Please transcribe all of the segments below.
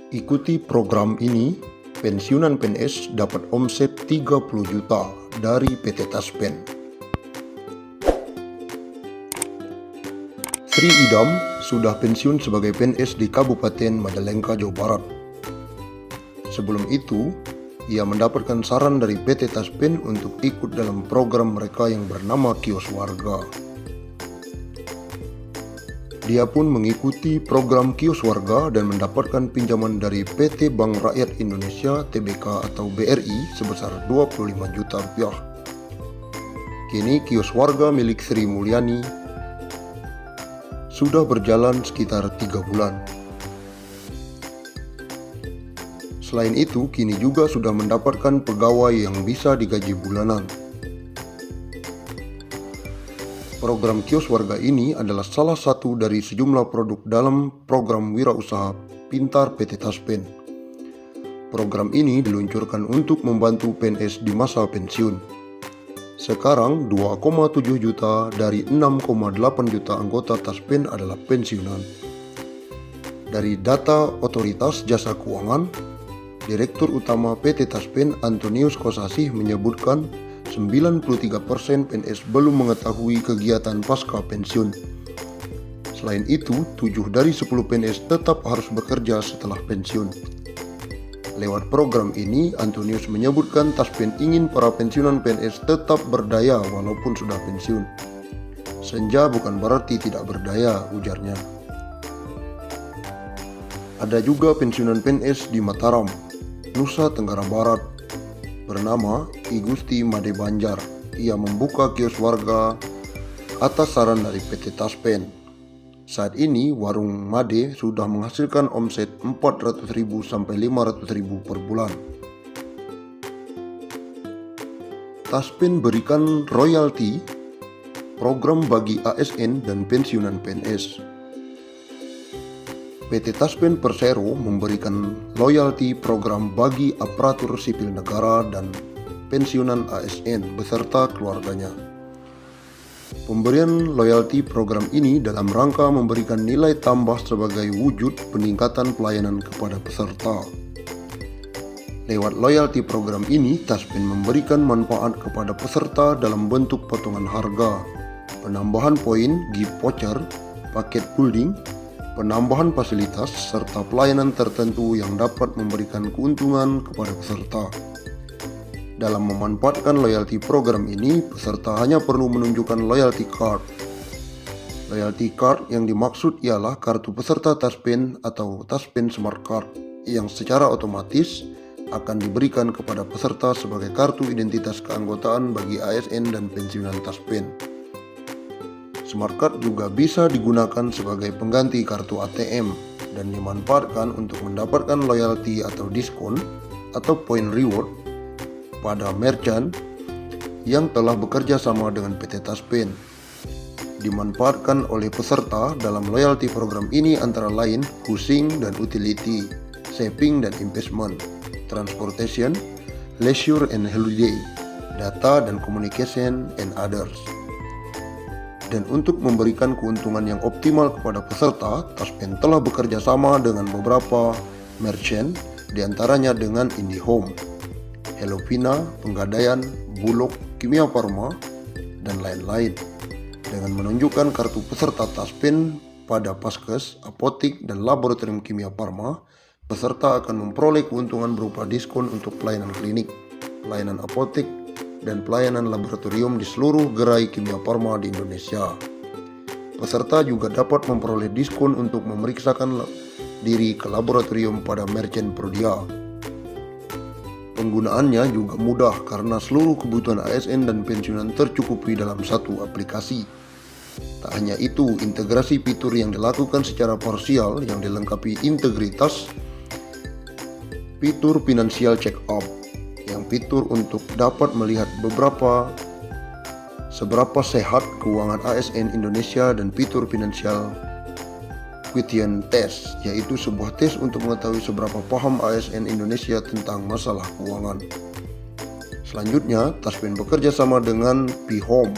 Ikuti program ini, pensiunan PNS dapat omset 30 juta dari PT Taspen. Sri Idam sudah pensiun sebagai PNS di Kabupaten Majalengka, Jawa Barat. Sebelum itu, ia mendapatkan saran dari PT Taspen untuk ikut dalam program mereka yang bernama Kios Warga. Dia pun mengikuti program Kios Warga dan mendapatkan pinjaman dari PT Bank Rakyat Indonesia (TBK) atau BRI sebesar 25 juta rupiah. Kini Kios Warga milik Sri Mulyani sudah berjalan sekitar 3 bulan. Selain itu, kini juga sudah mendapatkan pegawai yang bisa digaji bulanan. Program Kios Warga ini adalah salah satu dari sejumlah produk dalam program Wirausaha Pintar PT Taspen. Program ini diluncurkan untuk membantu PNS di masa pensiun. Sekarang 2,7 juta dari 6,8 juta anggota Taspen adalah pensiunan. Dari data Otoritas Jasa Keuangan, Direktur Utama PT Taspen Antonius Kosasih menyebutkan 93% PNS belum mengetahui kegiatan pasca pensiun. Selain itu, 7 dari 10 PNS tetap harus bekerja setelah pensiun. Lewat program ini, Antonius menyebutkan Taspen ingin para pensiunan PNS tetap berdaya walaupun sudah pensiun. Senja bukan berarti tidak berdaya, ujarnya. Ada juga pensiunan PNS di Mataram, Nusa Tenggara Barat, bernama I Gusti Made Banjar. Ia membuka kios warga atas saran dari PT Taspen. Saat ini warung Made sudah menghasilkan omset 400.000 sampai 500.000 per bulan. Taspen berikan royalti program bagi ASN dan pensiunan PNS. PT Taspen Persero memberikan loyalti program bagi aparatur sipil negara dan pensiunan ASN beserta keluarganya. Pemberian loyalti program ini dalam rangka memberikan nilai tambah sebagai wujud peningkatan pelayanan kepada peserta. Lewat loyalti program ini, Taspen memberikan manfaat kepada peserta dalam bentuk potongan harga, penambahan poin, gift voucher, paket holding, penambahan fasilitas, serta pelayanan tertentu yang dapat memberikan keuntungan kepada peserta. Dalam memanfaatkan loyalty program ini, peserta hanya perlu menunjukkan loyalty card. Loyalty card yang dimaksud ialah kartu peserta Taspen atau Taspen Smart Card yang secara otomatis akan diberikan kepada peserta sebagai kartu identitas keanggotaan bagi ASN dan pensiunan Taspen. Smart Card juga bisa digunakan sebagai pengganti kartu ATM dan dimanfaatkan untuk mendapatkan loyalty atau diskon atau point reward pada merchant yang telah bekerja sama dengan PT Taspen. Dimanfaatkan oleh peserta dalam loyalty program ini antara lain housing dan utility, saving dan investment, transportation, leisure and holiday, data dan communication, and others. Dan untuk memberikan keuntungan yang optimal kepada peserta, Taspen telah bekerja sama dengan beberapa merchant, diantaranya dengan IndiHome, Hellovina, Penggadaian, Bulog, Kimia Farma, dan lain-lain. Dengan menunjukkan kartu peserta Taspen pada Paskes, apotik, dan laboratorium Kimia Farma, peserta akan memperoleh keuntungan berupa diskon untuk pelayanan klinik, pelayanan apotek, dan pelayanan laboratorium di seluruh gerai kimia farma di Indonesia. Peserta juga dapat memperoleh diskon untuk memeriksakan diri ke laboratorium pada merchant Prodia. Penggunaannya juga mudah karena seluruh kebutuhan ASN dan pensiunan tercukupi dalam satu aplikasi. Tak hanya itu, integrasi fitur yang dilakukan secara parsial yang dilengkapi integritas fitur Financial Check Up, yang fitur untuk dapat melihat seberapa sehat keuangan ASN Indonesia, dan fitur Financial Quotient Test, yaitu sebuah tes untuk mengetahui seberapa paham ASN Indonesia tentang masalah keuangan. Selanjutnya, Taspen bekerja sama dengan P-Home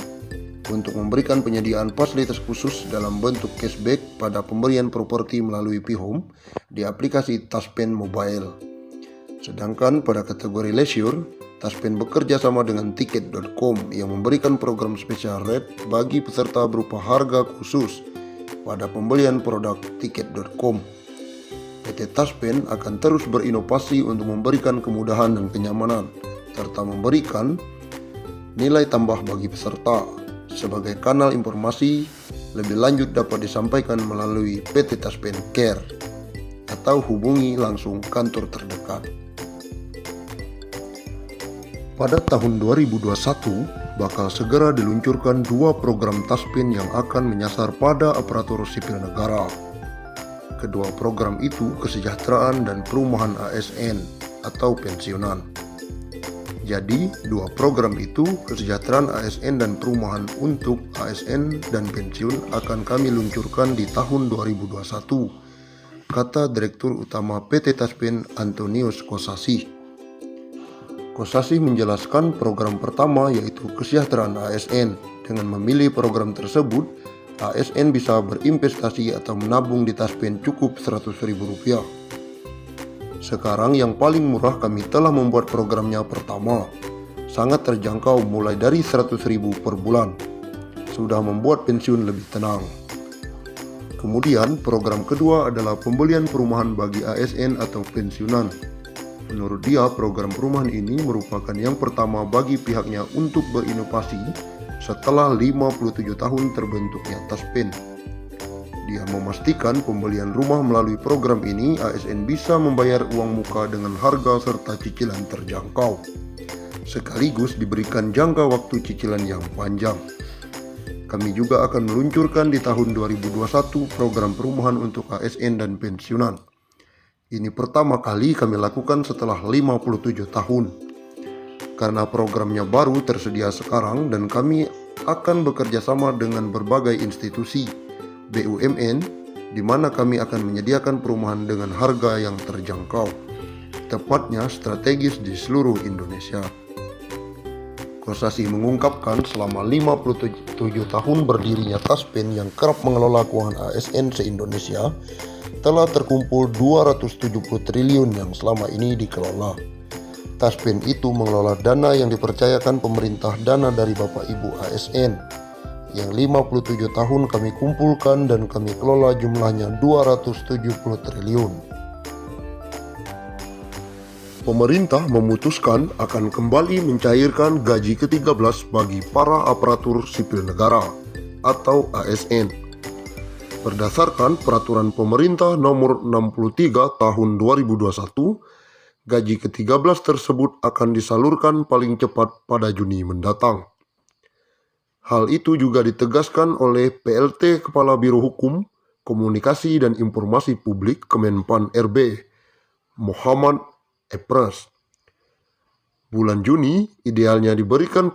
untuk memberikan penyediaan fasilitas khusus dalam bentuk cashback pada pemberian properti melalui P-Home di aplikasi Taspen Mobile. Sedangkan pada kategori leisure, Taspen bekerja sama dengan Tiket.com yang memberikan program spesial rate bagi peserta berupa harga khusus pada pembelian produk Tiket.com. PT Taspen akan terus berinovasi untuk memberikan kemudahan dan kenyamanan, serta memberikan nilai tambah bagi peserta. Sebagai kanal informasi lebih lanjut dapat disampaikan melalui PT Taspen Care atau hubungi langsung kantor terdekat. Pada tahun 2021 bakal segera diluncurkan 2 program Taspen yang akan menyasar pada aparatur sipil negara. Kedua program itu kesejahteraan dan perumahan ASN atau pensiunan. Jadi, 2 program itu, kesejahteraan ASN dan perumahan untuk ASN dan pensiun akan kami luncurkan di tahun 2021, kata Direktur Utama PT Taspen Antonius Kosasih. Kosasih menjelaskan program pertama yaitu kesejahteraan ASN. Dengan memilih program tersebut, ASN bisa berinvestasi atau menabung di Taspen cukup Rp100.000. Sekarang yang paling murah kami telah membuat programnya pertama. Sangat terjangkau mulai dari Rp100.000 per bulan. Sudah membuat pensiun lebih tenang. Kemudian program kedua adalah pembelian perumahan bagi ASN atau pensiunan. Menurut dia, program perumahan ini merupakan yang pertama bagi pihaknya untuk berinovasi setelah 57 tahun terbentuknya Taspen. Dia memastikan pembelian rumah melalui program ini ASN bisa membayar uang muka dengan harga serta cicilan terjangkau. Sekaligus diberikan jangka waktu cicilan yang panjang. Kami juga akan meluncurkan di tahun 2021 program perumahan untuk ASN dan pensiunan. Ini pertama kali kami lakukan setelah 57 tahun. Karena programnya baru tersedia sekarang dan kami akan bekerja sama dengan berbagai institusi BUMN, di mana kami akan menyediakan perumahan dengan harga yang terjangkau, tepatnya strategis di seluruh Indonesia. Kosasih mengungkapkan selama 57 tahun berdirinya Taspen yang kerap mengelola keuangan ASN se-Indonesia, telah terkumpul 270 triliun yang selama ini dikelola. Taspen itu mengelola dana yang dipercayakan pemerintah, dana dari Bapak Ibu ASN, yang 57 tahun kami kumpulkan dan kami kelola jumlahnya 270 triliun. Pemerintah memutuskan akan kembali mencairkan gaji ke-13 bagi para aparatur sipil negara atau ASN. Berdasarkan Peraturan Pemerintah Nomor 63 Tahun 2021, gaji ke-13 tersebut akan disalurkan paling cepat pada Juni mendatang. Hal itu juga ditegaskan oleh PLT Kepala Biro Hukum, Komunikasi dan Informasi Publik Kemenpan RB, Muhammad Epras. Bulan Juni idealnya diberikan